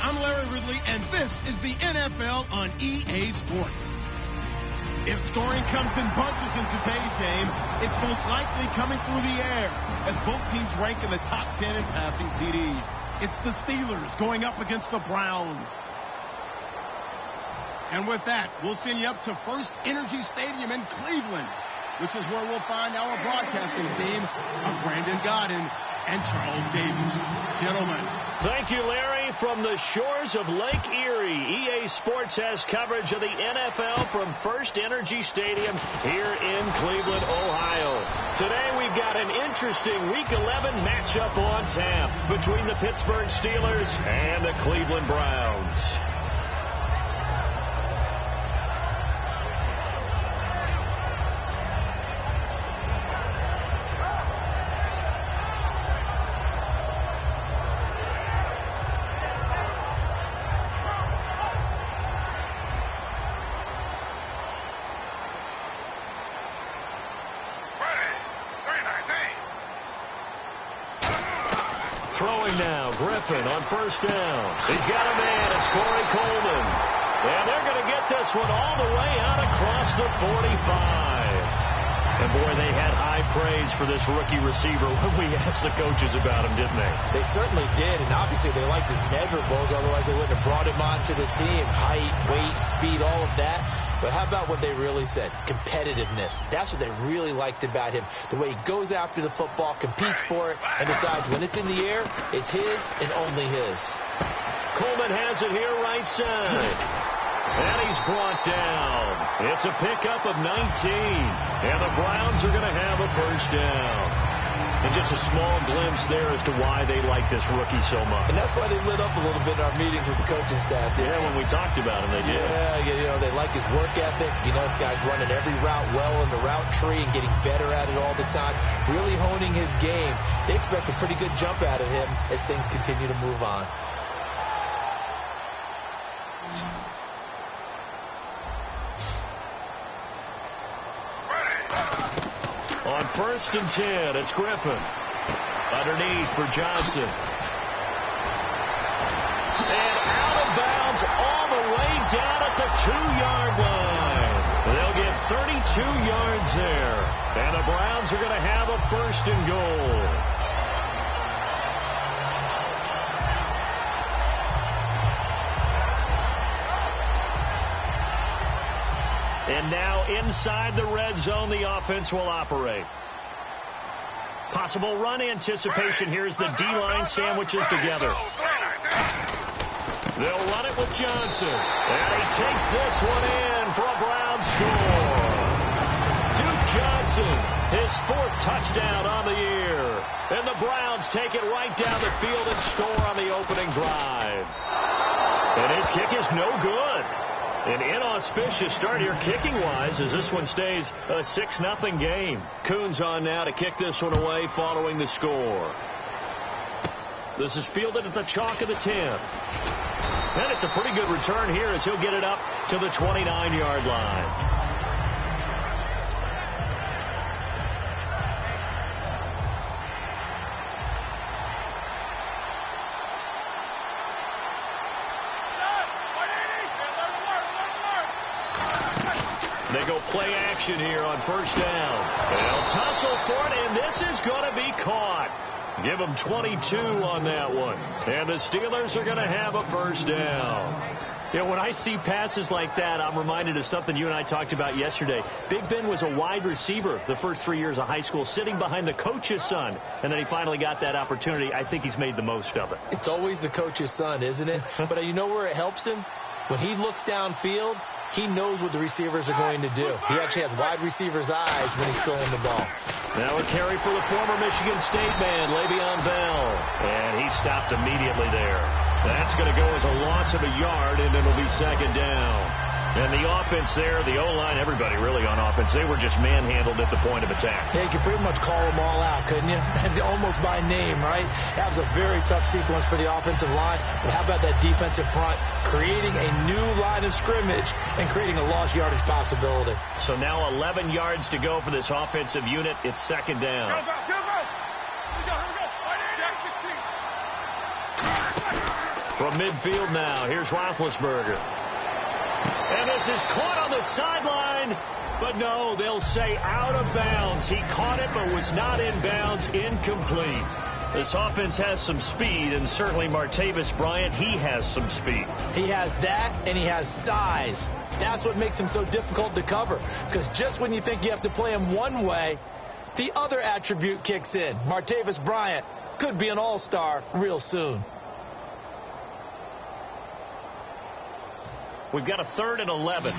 I'm Larry Ridley, and this is the NFL on EA Sports. If scoring comes in bunches in today's game, it's most likely coming through the air, as both teams rank in the top 10 in passing TDs. It's the Steelers going up against the Browns. And with that, we'll send you up to First Energy Stadium in Cleveland, which is where we'll find our broadcasting team of Brandon Godden and Charles Davis. Gentlemen. Thank you, Larry. From the shores of Lake Erie, EA Sports has coverage of the NFL from First Energy Stadium here in Cleveland, Ohio. Today we've got an interesting Week 11 matchup on tap between the Pittsburgh Steelers and the Cleveland Browns. Throwing now, Griffin on first down. He's got a man. It's Corey Coleman. And they're going to get this one all the way out across the 45. And, boy, they had high praise for this rookie receiver when we asked the coaches about him, didn't they? They certainly did, and obviously they liked his measurables. Otherwise, they wouldn't have brought him onto the team. Height, weight, speed, all of that. But how about what they really said? Competitiveness. That's what they really liked about him. The way he goes after the football, competes for it, and decides when it's in the air, it's his and only his. Coleman has it here right side. And he's brought down. It's a pickup of 19. And the Browns are going to have a first down. And just a small glimpse there as to why they like this rookie so much. And that's why they lit up a little bit in our meetings with the coaching staff. Yeah, when we talked about him, they did. Yeah, you know, they like his work ethic. You know, this guy's running every route well in the route tree and getting better at it all the time. Really honing his game. They expect a pretty good jump out of him as things continue to move on. On first and 10, it's Griffin. Underneath for Johnson. And out of bounds all the way down at the 2-yard line. They'll get 32 yards there. And the Browns are going to have a first and goal. And now inside the red zone, the offense will operate. Possible run anticipation here as the D-line sandwiches together. They'll run it with Johnson. And he takes this one in for a Brown score. Duke Johnson, his 4th touchdown on the year. And the Browns take it right down the field and score on the opening drive. And his kick is no good. An inauspicious start here kicking-wise as this one stays a 6-0 game. Coons on now to kick this one away following the score. This is fielded at the chalk of the 10. And it's a pretty good return here as he'll get it up to the 29-yard line. They go play action here on first down. They'll tussle for it, and this is going to be caught. Give them 22 on that one. And the Steelers are going to have a first down. You know, when I see passes like that, I'm reminded of something you and I talked about yesterday. Big Ben was a wide receiver the first 3 years of high school, sitting behind the coach's son. And then he finally got that opportunity. I think he's made the most of it. It's always the coach's son, isn't it? But you know where it helps him? When he looks downfield, he knows what the receivers are going to do. He actually has wide receivers' eyes when he's throwing the ball. Now a carry for the former Michigan State man, Le'Veon Bell. And he stopped immediately there. That's going to go as a loss of a yard, and it'll be second down. And the offense there, the O-line, everybody really on offense, they were just manhandled at the point of attack. Yeah, you could pretty much call them all out, couldn't you? Almost by name, right? That was a very tough sequence for the offensive line. But how about that defensive front creating a new line of scrimmage and creating a lost yardage possibility? So now 11 yards to go for this offensive unit. It's second down. From midfield now, here's Roethlisberger. And this is caught on the sideline. But no, they'll say out of bounds. He caught it but was not in bounds. Incomplete. This offense has some speed, and certainly Martavis Bryant, he has some speed. He has that, and he has size. That's what makes him so difficult to cover. Because just when you think you have to play him one way, the other attribute kicks in. Martavis Bryant could be an all-star real soon. We've got a 3rd and 11.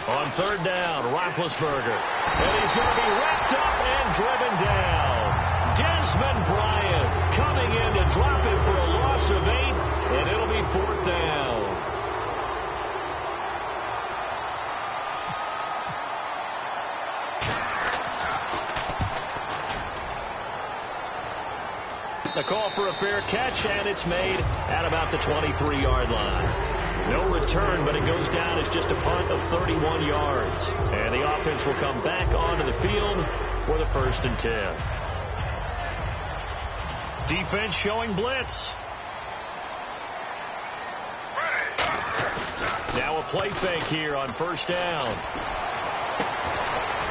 On 3rd down, Roethlisberger. And he's going to be wrapped up and driven down. Desmond Bryant coming in to drop it for a loss of 8, and it'll be 4th down. The call for a fair catch, and it's made at about the 23-yard line. No return, but it goes down as just a punt of 31 yards. And the offense will come back onto the field for the 1st and 10. Defense showing blitz. Now a play fake here on 1st down.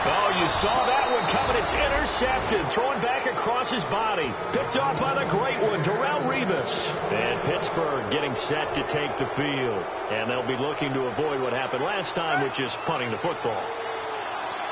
Oh, you saw that one coming. It's intercepted. Throwing back across his body. Picked off by the great one, Darrelle Revis. And Pittsburgh getting set to take the field. And they'll be looking to avoid what happened last time, which is punting the football.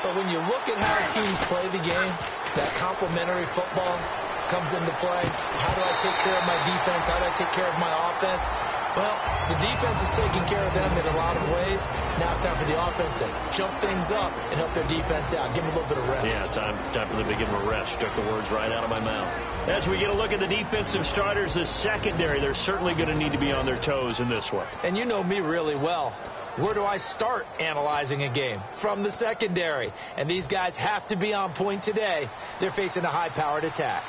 But when you look at how teams play the game, that complementary football comes into play. How do I take care of my defense? How do I take care of my offense? Well, the defense is taking care of them in a lot of ways. Now it's time for the offense to jump things up and help their defense out. Give them a little bit of rest. Yeah, time for them to give them a rest. Took the words right out of my mouth. As we get a look at the defensive starters, the secondary, they're certainly going to need to be on their toes in this one. And you know me really well. Where do I start analyzing a game? From the secondary. And these guys have to be on point today. They're facing a high-powered attack.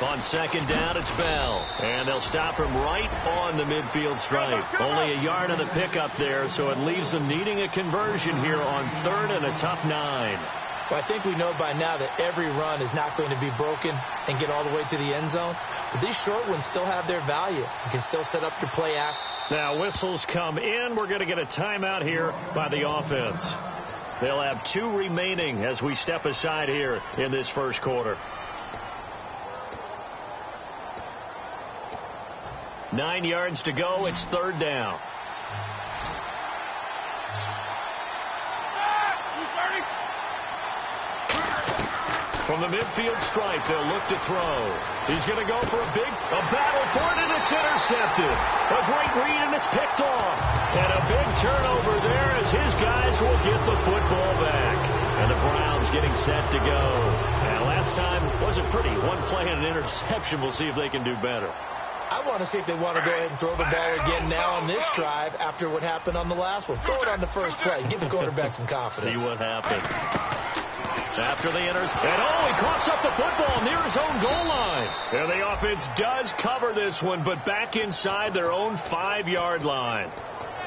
On 2nd down, it's Bell. And they'll stop him right on the midfield stripe. Only a yard of the pickup there, so it leaves them needing a conversion here on 3rd and a tough 9. Well, I think we know by now that every run is not going to be broken and get all the way to the end zone. But these short ones still have their value. You can still set up your play act. Now whistles come in. We're going to get a timeout here by the offense. They'll have 2 remaining as we step aside here in this 1st quarter. 9 yards to go. It's 3rd down. From the midfield stripe, they'll look to throw. He's going to go for a battle for it, and it's intercepted. A great read, and it's picked off. And a big turnover there as his guys will get the football back. And the Browns getting set to go. And last time wasn't pretty. One play and an interception. We'll see if they can do better. I want to see if they want to go ahead and throw the ball again now on this drive after what happened on the last one. Throw it on the first play. Give the quarterback some confidence. See what happens. After the and he coughs up the football near his own goal line. And the offense does cover this one, but back inside their own 5-yard line.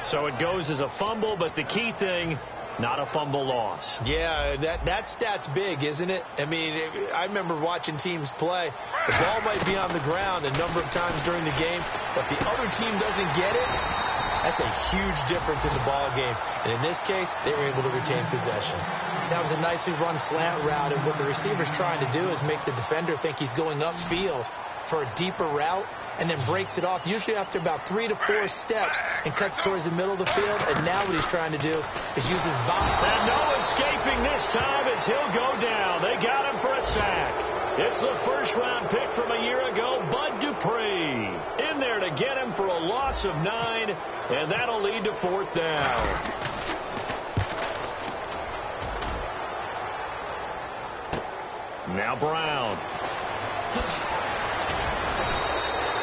So it goes as a fumble, but the key thing, not a fumble loss. Yeah, that stat's big, isn't it? I mean, I remember watching teams play. The ball might be on the ground a number of times during the game, but the other team doesn't get it. That's a huge difference in the ball game. And in this case, they were able to retain possession. That was a nicely run slant route, and what the receiver's trying to do is make the defender think he's going upfield for a deeper route, and then breaks it off, usually after about 3 to 4 steps, and cuts towards the middle of the field. And now what he's trying to do is use his body. And no escaping this time as he'll go down. They got him for a sack. It's the 1st-round pick from a year ago, Bud Dupree. In there to get him for a loss of 9, and that'll lead to 4th down. Now Brown.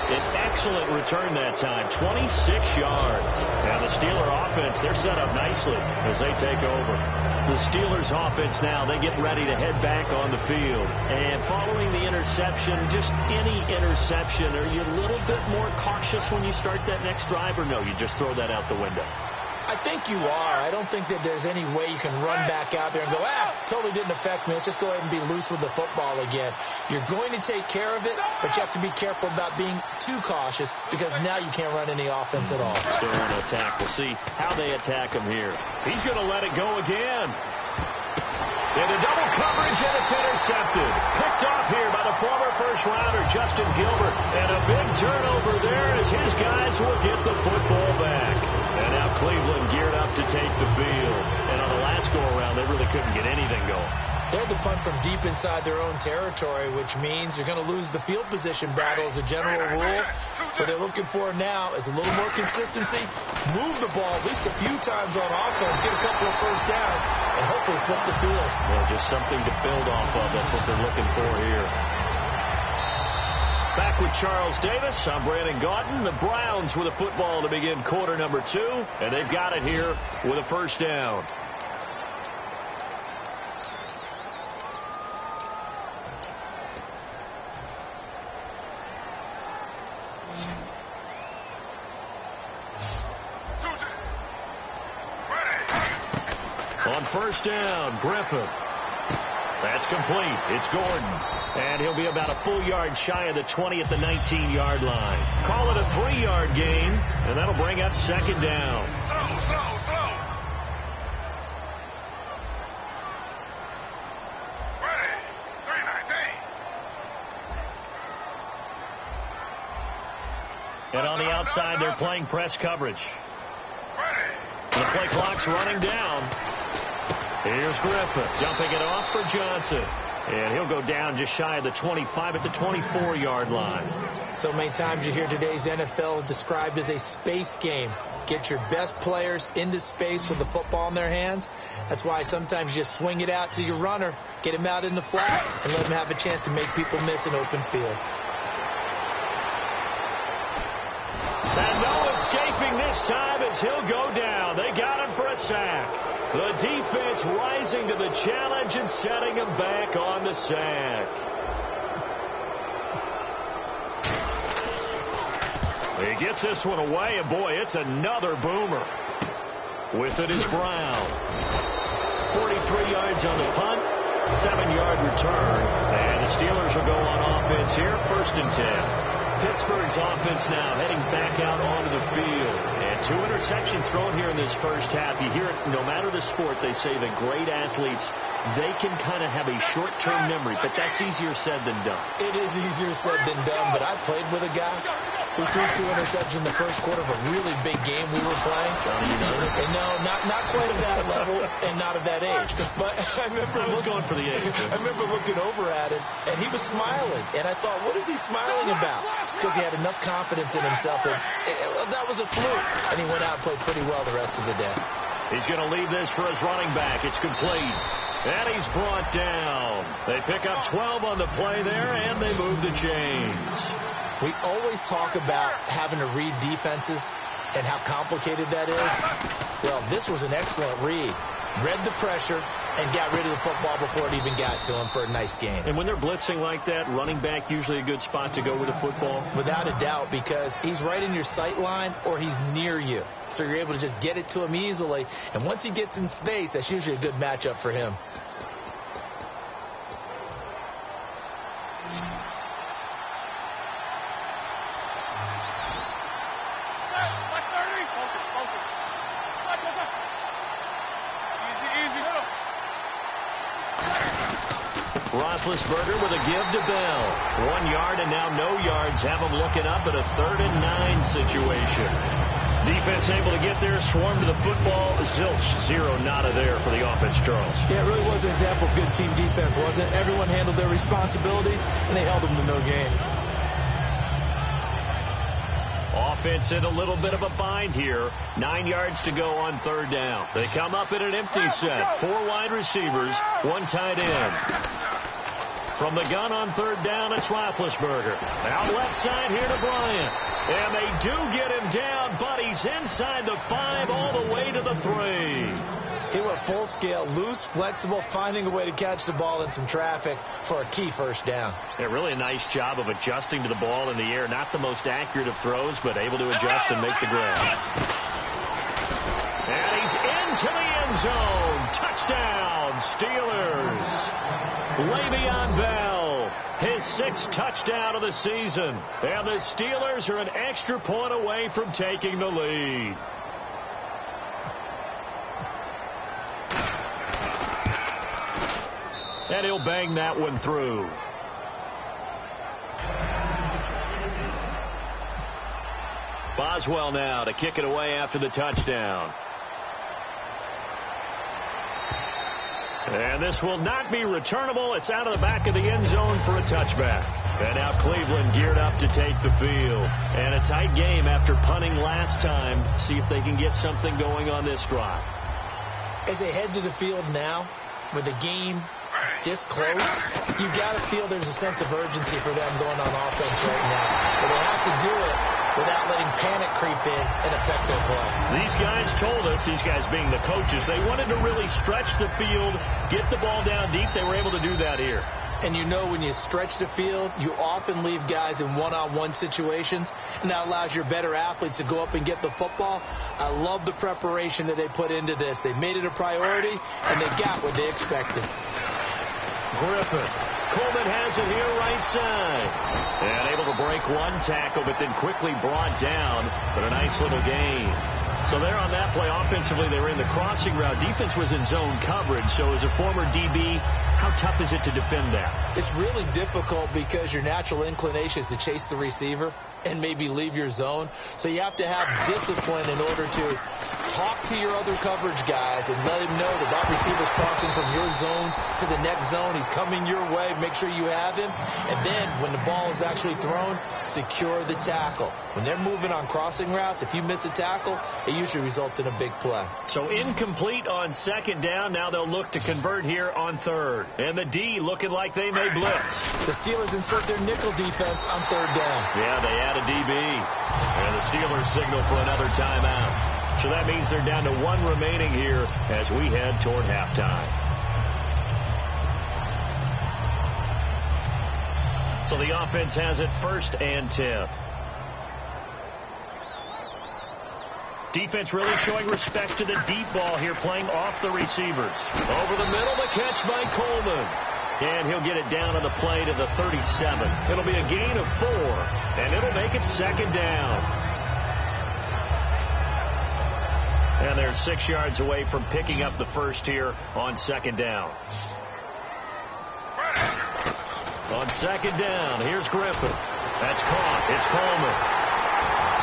An excellent return that time, 26 yards. Now the Steeler offense, they're set up nicely as they take over. The Steelers offense now, they get ready to head back on the field. And following the interception, just any interception, are you a little bit more cautious when you start that next drive, or no, you just throw that out the window? I think you are. I don't think that there's any way you can run back out there and go, totally didn't affect me. Let's just go ahead and be loose with the football again. You're going to take care of it, but you have to be careful about being too cautious because now you can't run any offense at all. Still on attack. We'll see how they attack him here. He's going to let it go again. Into double coverage, and it's intercepted. Picked off here by the former first-rounder, Justin Gilbert. And a big turnover there as his guys will get the football back. And now Cleveland geared up to take the field. And on the last go-around, they really couldn't get anything going. They had to punt from deep inside their own territory, which means you're going to lose the field position battle as a general rule. What they're looking for now is a little more consistency, move the ball at least a few times on offense, get a couple of first downs, and hopefully flip the field. Well, just something to build off of. That's what they're looking for here. Back with Charles Davis. I'm Brandon Gaudin. The Browns with a football to begin quarter number 2, and they've got it here with a first down. On first down, Griffin. That's complete. It's Gordon. And he'll be about a full yard shy of the 20 at the 19-yard line. Call it a 3-yard gain, and that'll bring up second down. Slow. Ready. 3-19. And on the outside, they're playing press coverage. The play clock's running down. Here's Griffin dumping it off for Johnson. And he'll go down just shy of the 25 at the 24-yard line. So many times you hear today's NFL described as a space game. Get your best players into space with the football in their hands. That's why sometimes you just swing it out to your runner, get him out in the flat, and let him have a chance to make people miss an open field. And no escaping this time as he'll go down. They got him for a sack. The defense rising to the challenge and setting him back on the sack. He gets this one away, and boy, it's another boomer. With it is Brown. 43 yards on the punt, 7-yard return. And the Steelers will go on offense here, 1st and 10. Pittsburgh's offense now heading back out onto the field. And 2 interceptions thrown here in this first half. You hear it, no matter the sport, they say the great athletes, they can kind of have a short-term memory, but that's easier said than done. It is easier said than done, but I played with a guy who threw 2 interceptions in the first quarter of a really big game we were playing. Johnny, you know it? And no, not quite at that level and not at that age. But I was going for the age. I remember looking over at him, and he was smiling. And I thought, what is he smiling about? It's because he had enough confidence in himself that that was a fluke. And he went out and played pretty well the rest of the day. He's going to leave this for his running back. It's complete. And he's brought down. They pick up 12 on the play there, and they move the chains. We always talk about having to read defenses and how complicated that is. Well, this was an excellent read. Read the pressure and got rid of the football before it even got to him for a nice gain. And when they're blitzing like that, running back usually a good spot to go with the football? Without a doubt, because he's right in your sight line or he's near you. So you're able to just get it to him easily. And once he gets in space, that's usually a good matchup for him. Roethlisberger with a give to Bell. 1 yard and now no yards have him looking up at a 3rd and 9 situation. Defense able to get there, swarm to the football. Zilch, 0 nada there for the offense, Charles. Yeah, it really was an example of good team defense, wasn't it? Everyone handled their responsibilities, and they held them to no gain. Offense in a little bit of a bind here. 9 yards to go on 3rd down. They come up in an empty set. 4 wide receivers, 1 tight end. From the gun on 3rd down, it's Roethlisberger. Out left side here to Bryant. And they do get him down, but he's inside the 5 all the way to the 3. He went full scale, loose, flexible, finding a way to catch the ball in some traffic for a key first down. Yeah, really a nice job of adjusting to the ball in the air. Not the most accurate of throws, but able to adjust and make the grab. And he's into the end zone. Touchdown, Steelers. Le'Veon Bell, his 6th touchdown of the season. And the Steelers are an extra point away from taking the lead. And he'll bang that one through. Boswell now to kick it away after the touchdown. And this will not be returnable. It's out of the back of the end zone for a touchback. And now Cleveland geared up to take the field. And a tight game after punting last time. See if they can get something going on this drive. As they head to the field now, with the game this close, you got to feel there's a sense of urgency for them going on offense right now. But they have to do it without letting panic creep in and affect their play. These guys told us, these guys being the coaches, they wanted to really stretch the field, get the ball down deep. They were able to do that here. And you know when you stretch the field, you often leave guys in one-on-one situations, and that allows your better athletes to go up and get the football. I love the preparation that they put into this. They made it a priority, and they got what they expected. Griffin. Coleman has it here right side. And able to break one tackle, but then quickly brought down. But a nice little gain. So there on that play, offensively, they were in the crossing route. Defense was in zone coverage. So as a former DB, how tough is it to defend that? It's really difficult because your natural inclination is to chase the receiver and maybe leave your zone. So you have to have discipline in order to talk to your other coverage guys and let him know that that receiver's crossing from your zone to the next zone. He's coming your way. Make sure you have him. And then when the ball is actually thrown, secure the tackle. When they're moving on crossing routes, if you miss a tackle, it usually results in a big play. So incomplete on 2nd down. Now they'll look to convert here on 3rd. And the D looking like they may blitz. The Steelers insert their nickel defense on 3rd down. Yeah, they add a DB. And the Steelers signal for another timeout. So that means they're down to 1 remaining here as we head toward halftime. So the offense has it 1st and 10. Defense really showing respect to the deep ball here, playing off the receivers. Over the middle, the catch by Coleman. And he'll get it down on the play to the 37. It'll be a gain of 4, and it'll make it 2nd down. And they're 6 yards away from picking up the first here on 2nd down. On 2nd down, here's Griffin. That's caught. It's Coleman.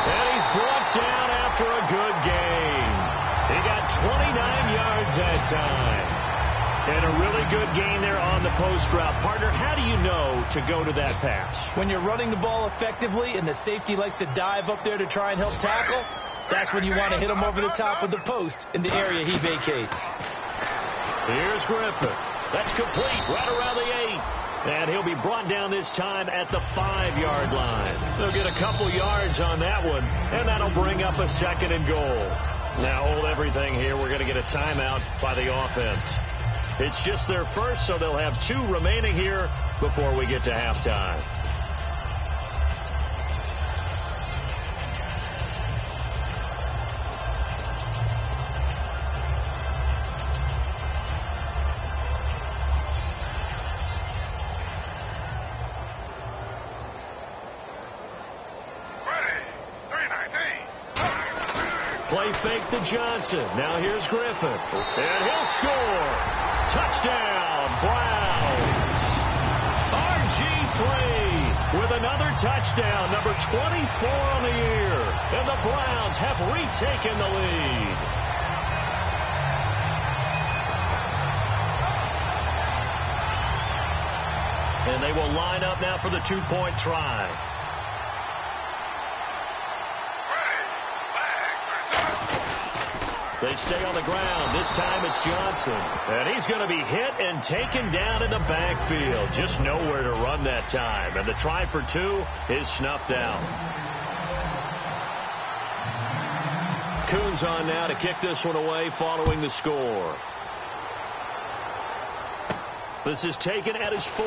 And he's brought down after a good gain. He got 29 yards that time. And a really good gain there on the post route. Partner, how do you know to go to that pass? When you're running the ball effectively and the safety likes to dive up there to try and help tackle, that's when you want to hit him over the top with the post in the area he vacates. Here's Griffin. That's complete right around the 8. And he'll be brought down this time at the 5-yard line. They'll get a couple yards on that one, and that'll bring up a 2nd and goal. Now hold everything here. We're going to get a timeout by the offense. It's just their first, so they'll have 2 remaining here before we get to halftime. Play fake to Johnson. Now here's Griffin. And he'll score. Touchdown, Browns. RG3 with another touchdown, number 24 on the year. And the Browns have retaken the lead. And they will line up now for the 2-point try. They stay on the ground. This time it's Johnson. And he's going to be hit and taken down in the backfield. Just nowhere to run that time. And the try for 2 is snuffed out. Coons on now to kick this one away following the score. This is taken at his 4.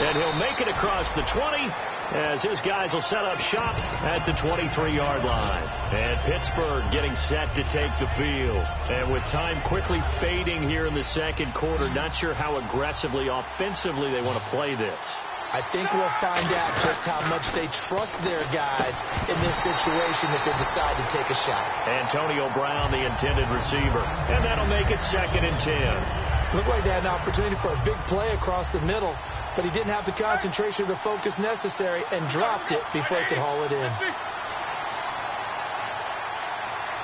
And he'll make it across the 20 as his guys will set up shop at the 23-yard line. And Pittsburgh getting set to take the field. And with time quickly fading here in the second quarter, not sure how aggressively, offensively they want to play this. I think we'll find out just how much they trust their guys in this situation if they decide to take a shot. Antonio Brown, the intended receiver. And that'll make it 2nd and 10. Looked like they had an opportunity for a big play across the middle, but he didn't have the concentration or the focus necessary and dropped it before he could haul it in.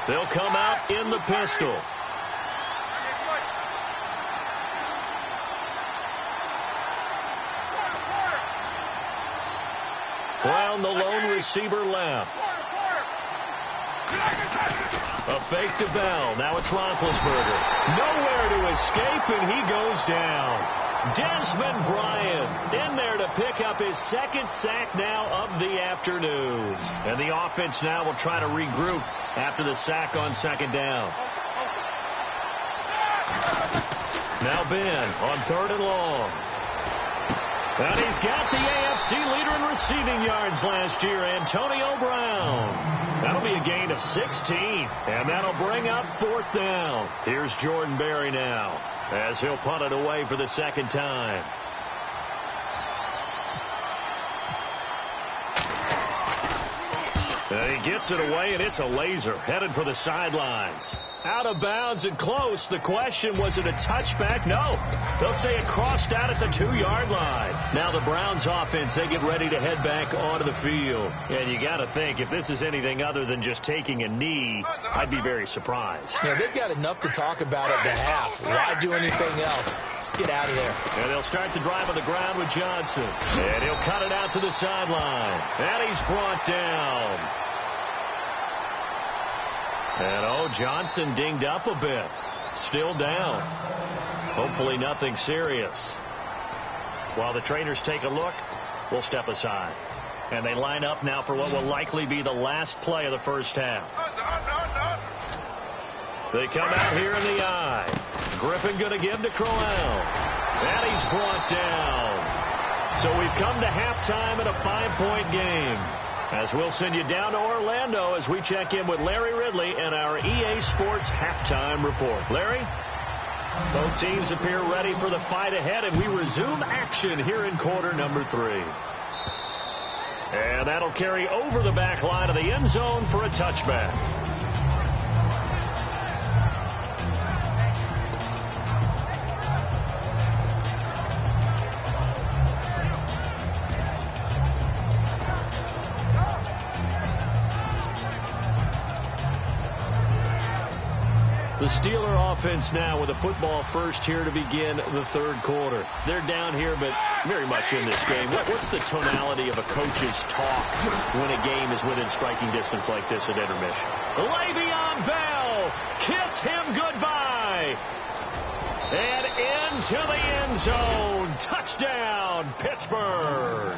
They'll come out in the pistol. Brown, the lone receiver, left. A fake to Bell. Now it's Roethlisberger. Nowhere to escape, and he goes down. Desmond Bryant in there to pick up his 2nd sack now of the afternoon. And the offense now will try to regroup after the sack on 2nd down. Now Ben on 3rd and long. And he's got the AFC leader in receiving yards last year, Antonio Brown. That'll be a gain of 16, and that'll bring up 4th down. Here's Jordan Berry now, as he'll punt it away for the 2nd time. And he gets it away, and it's a laser, headed for the sidelines. Out of bounds and close. The question, was it a touchback? No. They'll say it crossed out at the 2-yard line. Now the Browns offense, they get ready to head back onto the field. And you got to think, if this is anything other than just taking a knee, I'd be very surprised. Yeah, they've got enough to talk about at the half. Why do anything else? Just get out of there. And they'll start the drive on the ground with Johnson. And he'll cut it out to the sideline. And he's brought down. And, Johnson dinged up a bit. Still down. Hopefully nothing serious. While the trainers take a look, we'll step aside. And they line up now for what will likely be the last play of the first half. They come out here in the eye. Griffin going to give to Crowell. And he's brought down. So we've come to halftime in a 5-point game. As we'll send you down to Orlando as we check in with Larry Ridley and our EA Sports halftime report. Larry? Both teams appear ready for the fight ahead, and we resume action here in quarter number 3. And that'll carry over the back line of the end zone for a touchback. The Steeler offense now with a football first here to begin the 3rd quarter. They're down here, but very much in this game. What's the tonality of a coach's talk when a game is within striking distance like this at intermission? Le'Veon Bell, kiss him goodbye. And into the end zone. Touchdown, Pittsburgh.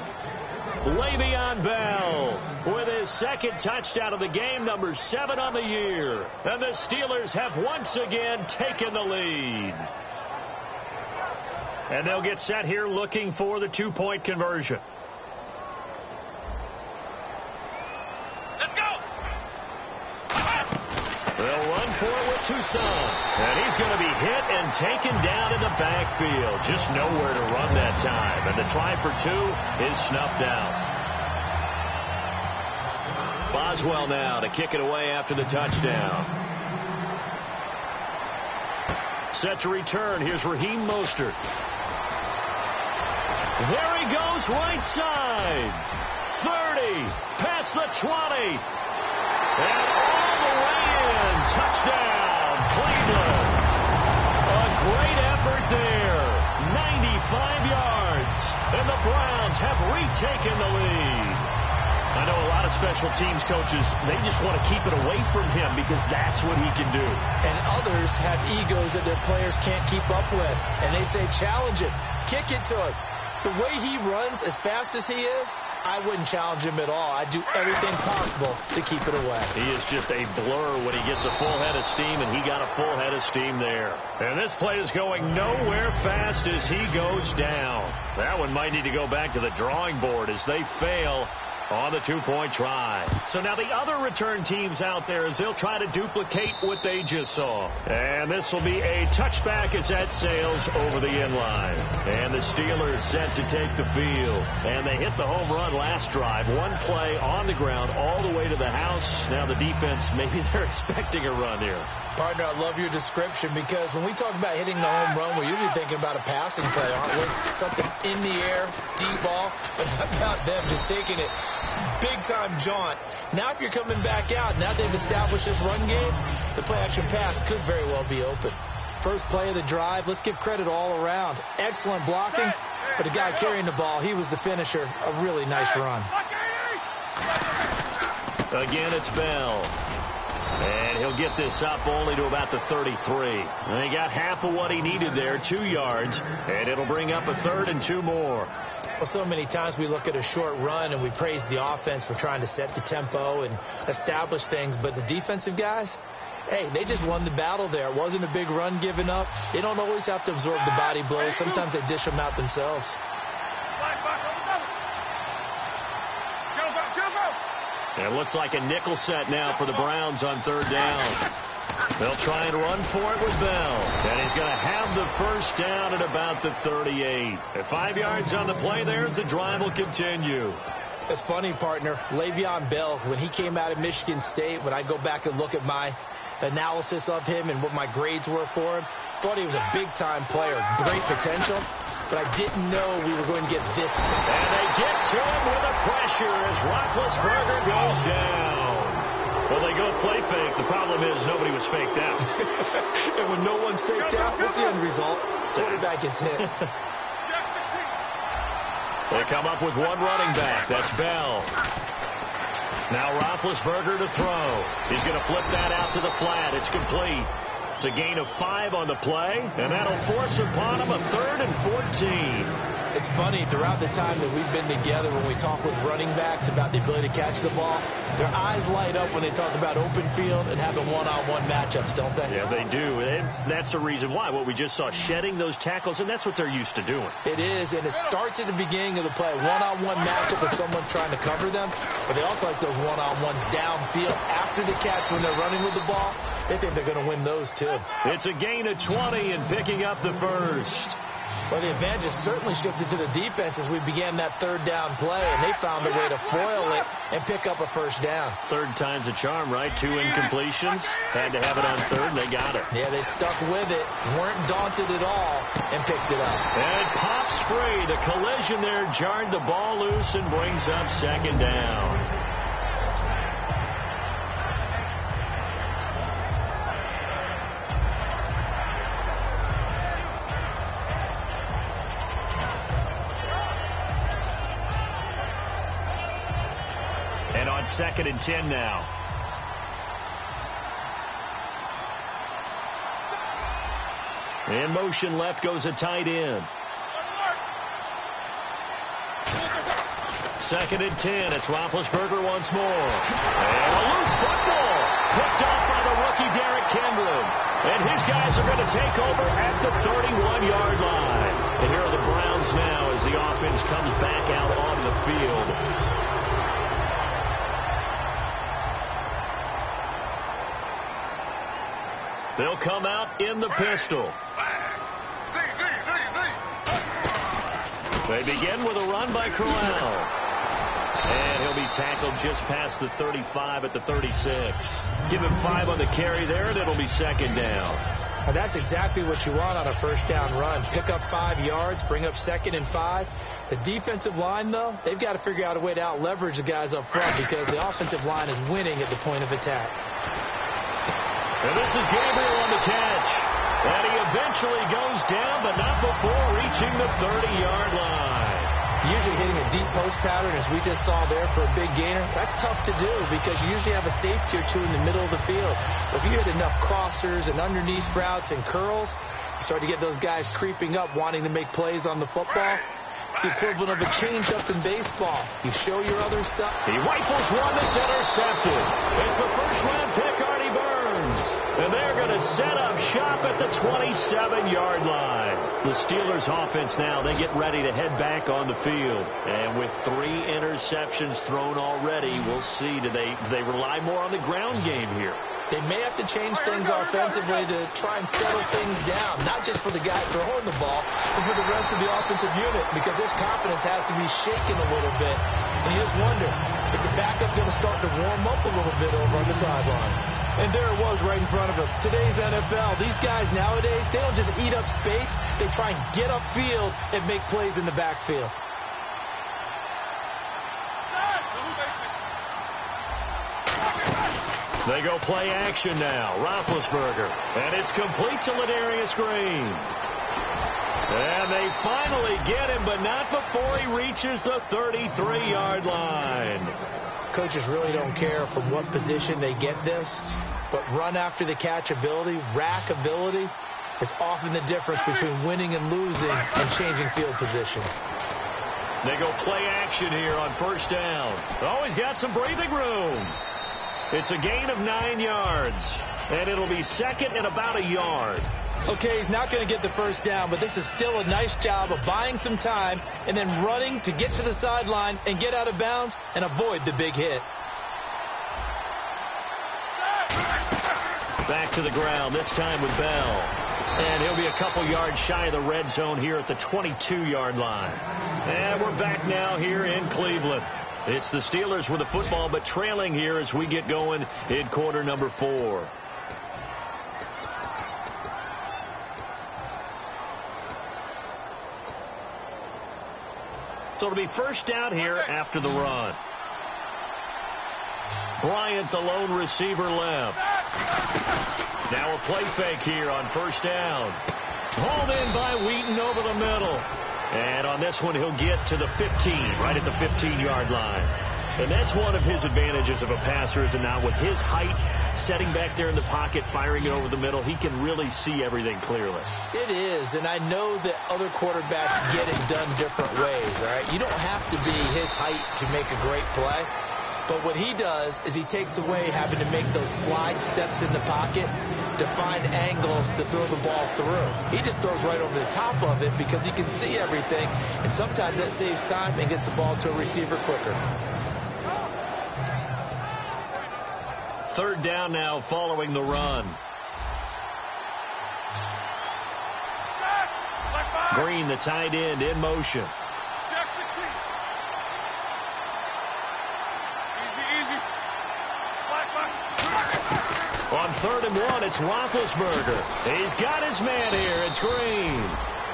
Le'Veon Bell with his 2nd touchdown of the game, number 7 on the year. And the Steelers have once again taken the lead. And they'll get set here looking for the 2-point conversion. Let's go! They'll run for it with Toussaint. And he's going to be hit and taken down in the backfield. Just nowhere to run that time. And the try for 2 is snuffed out. Boswell now to kick it away after the touchdown. Set to return. Here's Raheem Mostert. There he goes, right side. 30, past the 20. And all the way in. Touchdown, Cleveland. A great effort there. 95 yards. And the Browns have retaken the lead. I know a lot of special teams coaches, they just want to keep it away from him because that's what he can do. And others have egos that their players can't keep up with. And they say, challenge him, kick it to him. The way he runs as fast as he is, I wouldn't challenge him at all. I'd do everything possible to keep it away. He is just a blur when he gets a full head of steam, and he got a full head of steam there. And this play is going nowhere fast as he goes down. That one might need to go back to the drawing board as they fail on the two-point try. So now the other return teams out there as they'll try to duplicate what they just saw. And this will be a touchback as that sails over the inline. And the Steelers set to take the field. And they hit the home run last drive. One play on the ground all the way to the house. Now the defense, maybe they're expecting a run here. Partner, I love your description because when we talk about hitting the home run, we're usually thinking about a passing play, aren't we? Something in the air, deep ball, but how about them just taking it big-time jaunt. Now if you're coming back out, now they've established this run game, the play-action pass could very well be open. First play of the drive, let's give credit all around. Excellent blocking, but the guy carrying the ball, he was the finisher. A really nice run. Again, it's Bell. And he'll get this up only to about the 33. And he got half of what he needed there, 2 yards. And it'll bring up a 3rd and 2 more. Well, so many times we look at a short run and we praise the offense for trying to set the tempo and establish things. But the defensive guys, hey, they just won the battle there. It wasn't a big run given up. They don't always have to absorb the body blows. Sometimes they dish them out themselves. It looks like a nickel set now for the Browns on 3rd down. They'll try and run for it with Bell. And he's going to have the first down at about the 38. At 5 yards on the play there as the drive will continue. It's funny, partner. Le'Veon Bell, when he came out of Michigan State, when I go back and look at my analysis of him and what my grades were for him, thought he was a big-time player, great potential. But I didn't know we were going to get this. And they get to him with a pressure as Roethlisberger goes down. Well, they go play fake. The problem is nobody was faked out. And when no one's faked out, what's the end result? Quarterback gets hit. They come up with one running back. That's Bell. Now Roethlisberger to throw. He's going to flip that out to the flat. It's complete. It's a gain of 5 on the play, and that'll force upon him a 3rd and 14. It's funny, throughout the time that we've been together, when we talk with running backs about the ability to catch the ball, their eyes light up when they talk about open field and having one-on-one matchups, don't they? Yeah, they do. And that's the reason why. What we just saw, shedding those tackles, and that's what they're used to doing. It is, and it starts at the beginning of the play. One-on-one matchup if someone's trying to cover them, but they also like those one-on-ones downfield after the catch when they're running with the ball. They think they're going to win those, too. It's a gain of 20 and picking up the first. Well, the advantage has certainly shifted to the defense as we began that 3rd down play, and they found a way to foil it and pick up a first down. 3rd time's a charm, right? 2 incompletions. Had to have it on 3rd, and they got it. Yeah, they stuck with it, weren't daunted at all, and picked it up. And it pops free. The collision there jarred the ball loose and brings up 2nd down. And on 2nd and 10 now. In motion left goes a tight end. 2nd and 10. It's Roethlisberger once more. And a loose football. Picked off by the rookie Derrick Kendrick. And his guys are going to take over at the 31-yard line. And here are the Browns now as the offense comes back out on the field. They'll come out in the pistol. They begin with a run by Crowell. And he'll be tackled just past the 35 at the 36. Give him 5 on the carry there, and it'll be 2nd down. And that's exactly what you want on a first down run. Pick up 5 yards, bring up 2nd and 5. The defensive line, though, they've got to figure out a way to out-leverage the guys up front because the offensive line is winning at the point of attack. And this is Gabriel on the catch. And he eventually goes down, but not before reaching the 30-yard line. Usually hitting a deep post pattern, as we just saw there for a big gainer, that's tough to do because you usually have a safety or two in the middle of the field. But if you hit enough crossers and underneath routes and curls, you start to get those guys creeping up, wanting to make plays on the football. It's the equivalent of a change-up in baseball. You show your other stuff. He rifles one that's intercepted. It's the first-round pick, Artie Burns. And they're going to set up shop at the 27-yard line. The Steelers' offense now, they get ready to head back on the field. And with 3 interceptions thrown already, we'll see. Do they rely more on the ground game here? They may have to change things offensively to try and settle things down, not just for the guy throwing the ball, but for the rest of the offensive unit, because his confidence has to be shaken a little bit. And you just wonder, is the backup going to start to warm up a little bit over on the sideline? And there it was right in front of us. Today's NFL, these guys nowadays, they don't just eat up space. They try and get upfield and make plays in the backfield. They go play action now. Roethlisberger. And it's complete to Ladarius Green. And they finally get him, but not before he reaches the 33-yard line. Coaches really don't care from what position they get this, but run after the catch ability, rack ability, is often the difference between winning and losing and changing field position. They go play action here on first down. Oh, he's got some breathing room. It's a gain of 9 yards, and it'll be second and about a yard. Okay, he's not going to get the first down, but this is still a nice job of buying some time and then running to get to the sideline and get out of bounds and avoid the big hit. Back to the ground, this time with Bell. And he'll be a couple yards shy of the red zone here at the 22-yard line. And we're back now here in Cleveland. It's the Steelers with the football, but trailing here as we get going in quarter number 4. So it'll be first down here after the run. Bryant, the lone receiver, left. Now a play fake here on first down. Hauled in by Wheaton over the middle. And on this one, he'll get to the 15, right at the 15-yard line. And that's one of his advantages of a passer, is it not? With his height, setting back there in the pocket, firing it over the middle, he can really see everything clearly. It is, and I know that other quarterbacks get it done different ways, all right? You don't have to be his height to make a great play. But what he does is he takes away having to make those slide steps in the pocket to find angles to throw the ball through. He just throws right over the top of it because he can see everything, and sometimes that saves time and gets the ball to a receiver quicker. Third down now following the run. Green, the tight end, in motion. On 3rd and 1, it's Roethlisberger. He's got his man here. It's Green.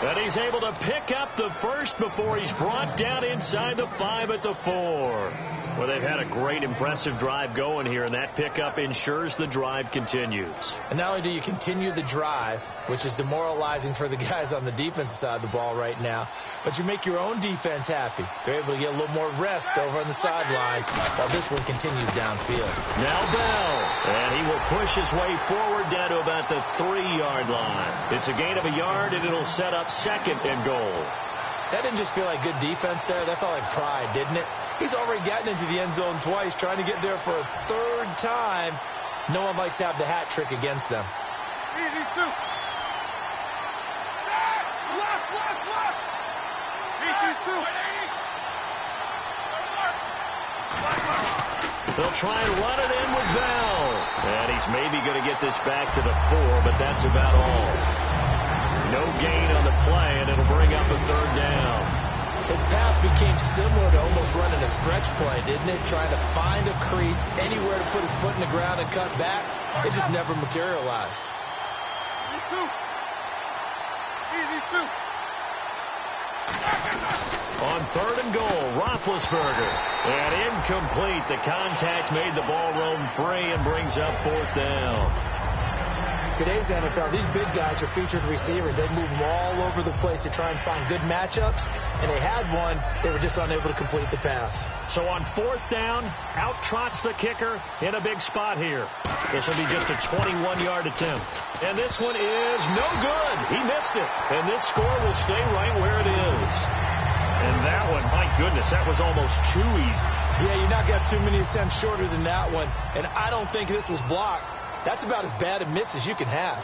And he's able to pick up the first before he's brought down inside the 5 at the 4. Well, they've had a great, impressive drive going here, and that pickup ensures the drive continues. And not only do you continue the drive, which is demoralizing for the guys on the defensive side of the ball right now, but you make your own defense happy. They're able to get a little more rest over on the sidelines while this one continues downfield. Now Bell, and he will push his way forward down to about the 3-yard line. It's a gain of a yard, and it'll set up second and goal. That didn't just feel like good defense there. That felt like pride, didn't it? He's already gotten into the end zone twice, trying to get there for a 3rd time. No one likes to have the hat trick against them. Easy, Sue. Left. Easy, Sue. They'll try and run it in with Bell. And he's maybe going to get this back to the 4, but that's about all. No gain on the play, and it'll bring up a 3rd down. His path became similar to almost running a stretch play, didn't it? Trying to find a crease, anywhere to put his foot in the ground and cut back. It just never materialized. Easy, Sue. On 3rd and goal, Roethlisberger. And incomplete. The contact made the ball roam free and brings up 4th down. Today's NFL, these big guys are featured receivers. They move them all over the place to try and find good matchups, and they had one. They were just unable to complete the pass. So on 4th down, out trots the kicker in a big spot here. This will be just a 21-yard attempt. And this one is no good. He missed it. And this score will stay right where it is. And that one, my goodness, that was almost too easy. Yeah, you're not going to have too many attempts shorter than that one. And I don't think this was blocked. That's about as bad a miss as you can have.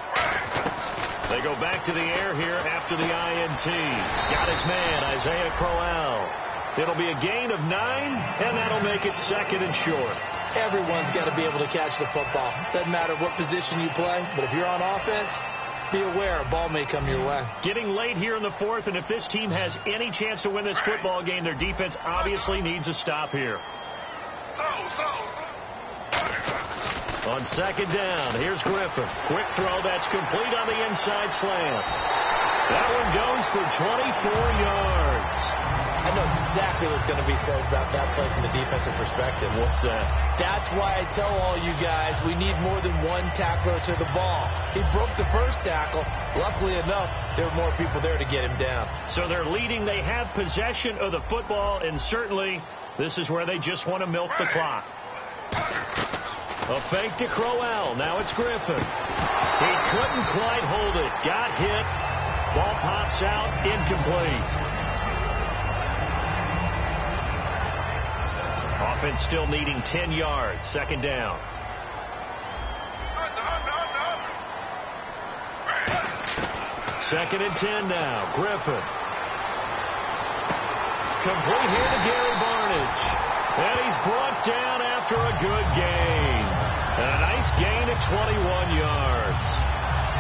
They go back to the air here after the INT. Got his man, Isaiah Crowell. It'll be a gain of 9, and that'll make it 2nd and short. Everyone's got to be able to catch the football. Doesn't matter what position you play, but if you're on offense, be aware a ball may come your way. Getting late here in the 4th, and if this team has any chance to win this football game, their defense obviously needs a stop here. On 2nd down, here's Griffin. Quick throw, that's complete on the inside slant. That one goes for 24 yards. I know exactly what's going to be said about that play from the defensive perspective. What's that? That's why I tell all you guys we need more than one tackler to the ball. He broke the first tackle. Luckily enough, there were more people there to get him down. So they're leading. They have possession of the football, and certainly this is where they just want to milk the clock. A fake to Crowell. Now it's Griffin. He couldn't quite hold it. Got hit. Ball pops out. Incomplete. Offense still needing 10 yards. 2nd down. Second and 10 now. Griffin. Complete here to Gary Barnidge. And he's brought down after a good gain. And a nice gain of 21 yards.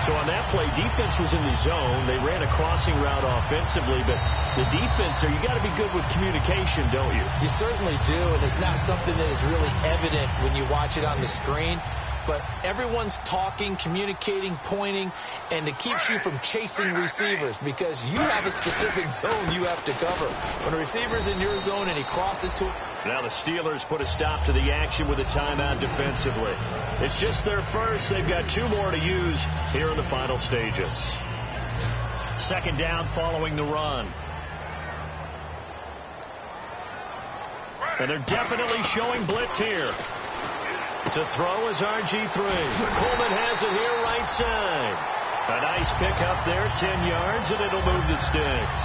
So on that play, defense was in the zone. They ran a crossing route offensively, but the defense there, you got to be good with communication, don't you? You certainly do, and it's not something that is really evident when you watch it on the screen. But everyone's talking, communicating, pointing, and it keeps you from chasing receivers because you have a specific zone you have to cover. When a receiver's in your zone and he crosses to it. Now the Steelers put a stop to the action with a timeout defensively. It's just their first. They've got 2 more to use here in the final stages. 2nd down following the run. And they're definitely showing blitz here. To throw is RG3. Coleman has it here right side. A nice pick up there, 10 yards, and it'll move the sticks.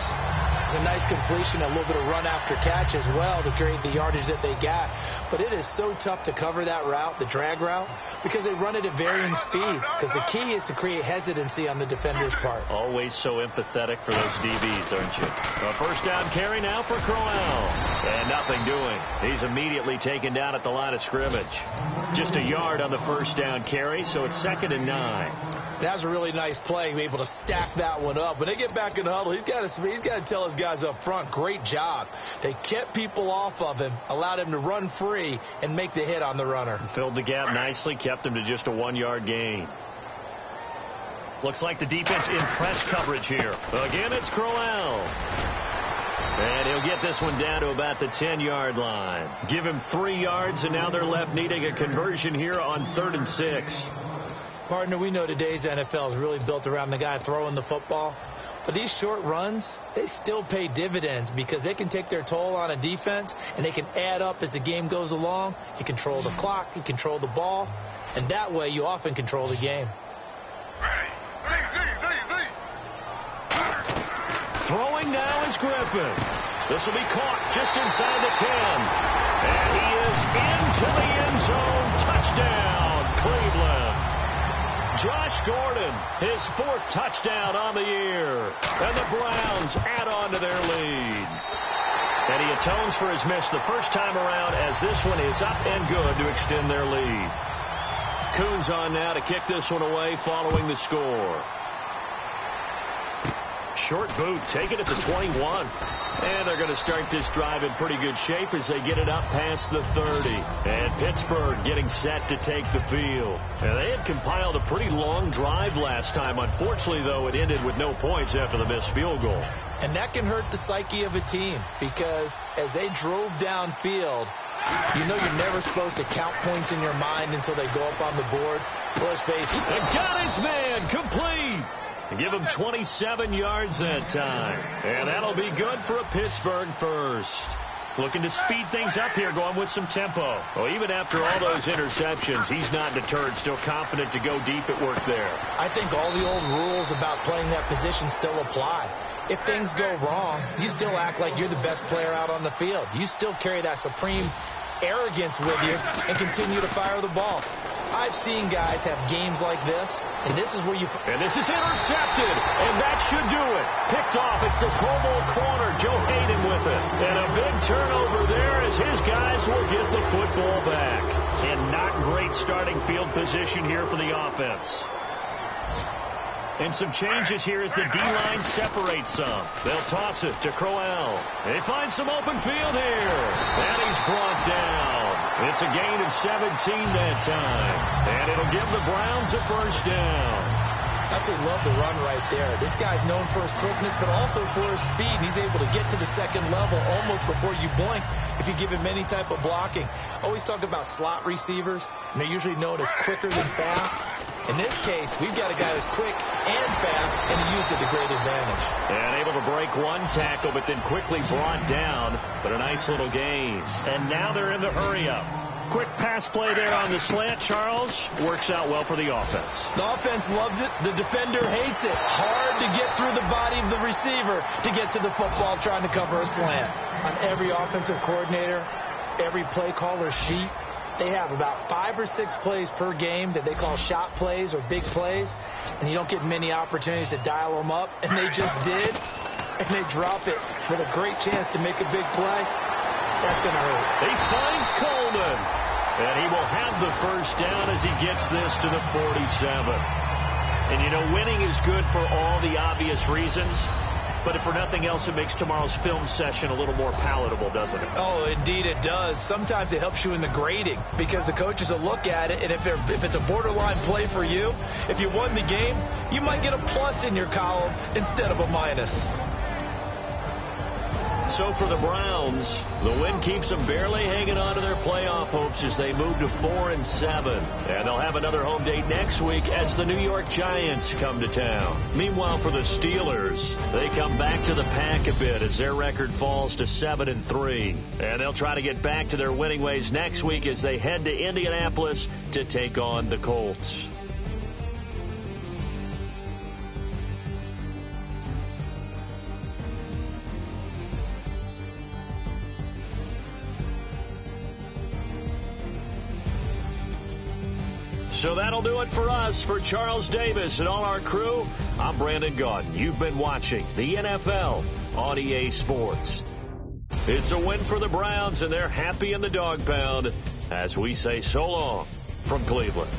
It's a nice completion, a little bit of run after catch as well to create the yardage that they got. But it is so tough to cover that route, the drag route, because they run it at varying speeds. Because the key is to create hesitancy on the defender's part. Always so empathetic for those DBs, aren't you? A 1st down carry now for Crowell. And nothing doing. He's immediately taken down at the line of scrimmage. Just a yard on the 1st down carry, so it's 2nd and 9. That was a really nice play, able to stack that one up. When they get back in the huddle, he's got to tell his guys up front, great job. They kept people off of him, allowed him to run free, and make the hit on the runner. Filled the gap nicely, kept him to just a 1-yard gain. Looks like the defense in press coverage here. Again, it's Crowell. And he'll get this one down to about the 10-yard line. Give him 3 yards, and now they're left needing a conversion here on 3rd and 6. Partner, we know today's NFL is really built around the guy throwing the football. But these short runs, they still pay dividends because they can take their toll on a defense, and they can add up as the game goes along. You control the clock, you control the ball, and that way you often control the game. Throwing now is Griffin. This will be caught just inside the 10. And he is into the end zone. Touchdown, Cleveland. Josh Gordon, his 4th touchdown on the year. And the Browns add on to their lead. And he atones for his miss the first time around as this one is up and good to extend their lead. Coons on now to kick this one away following the score. Short boot, take it at the 21. And they're going to start this drive in pretty good shape as they get it up past the 30. And Pittsburgh getting set to take the field. And they had compiled a pretty long drive last time. Unfortunately, though, it ended with no points after the missed field goal. And that can hurt the psyche of a team because as they drove downfield, you know you're never supposed to count points in your mind until they go up on the board. Well, let's face it. And got his man complete. Give him 27 yards that time. And that'll be good for a Pittsburgh first. looking to speed things up here, going with some tempo. Well, even after all those interceptions, he's not deterred, still confident to go deep at work there. I think all the old rules about playing that position still apply. If things go wrong, you still act like you're the best player out on the field. You still carry that supreme arrogance with you and continue to fire the ball. I've seen guys have games like this, and this is where you... And this is intercepted, and that should do it. Picked off. It's the Pro Bowl corner, Joe Hayden with it. And a big turnover there as his guys will get the football back. And not great starting field position here for the offense. And some changes here as the D-line separates some. They'll toss it to Crowell. They find some open field here. And he's brought down. It's a gain of 17 that time. And it'll give the Browns a first down. Absolutely love the run right there. This guy's known for his quickness, but also for his speed. He's able to get to the second level almost before you blink if you give him any type of blocking. Always talk about slot receivers, and they're usually known as quicker than fast. In this case, we've got a guy who's quick and fast, and he used it to great advantage. And able to break one tackle, but then quickly brought down, but a nice little gain. And now they're in the hurry-up. Quick pass play there on the slant, Charles. Works out well for the offense. The offense loves it. The defender hates it. Hard to get through the body of the receiver to get to the football trying to cover a slant. On every offensive coordinator, every play caller sheet, they have about 5 or 6 plays per game that they call shot plays or big plays, and you don't get many opportunities to dial them up, and they just did, and they drop it with a great chance to make a big play. That's going to hurt. He finds Coleman, and he will have the first down as he gets this to the 47. And, you know, winning is good for all the obvious reasons, but if for nothing else, it makes tomorrow's film session a little more palatable, doesn't it? Oh, indeed it does. Sometimes it helps you in the grading because the coaches will look at it, and if it's a borderline play for you, if you won the game, you might get a plus in your column instead of a minus. So for the Browns, the win keeps them barely hanging on to their playoff hopes as they move to 4-7. And they'll have another home date next week as the New York Giants come to town. Meanwhile, for the Steelers, they come back to the pack a bit as their record falls to 7-3. And they'll try to get back to their winning ways next week as they head to Indianapolis to take on the Colts. So that'll do it for us. For Charles Davis and all our crew, I'm Brandon Gaudin. You've been watching the NFL on EA Sports. It's a win for the Browns, and they're happy in the dog pound as we say so long from Cleveland.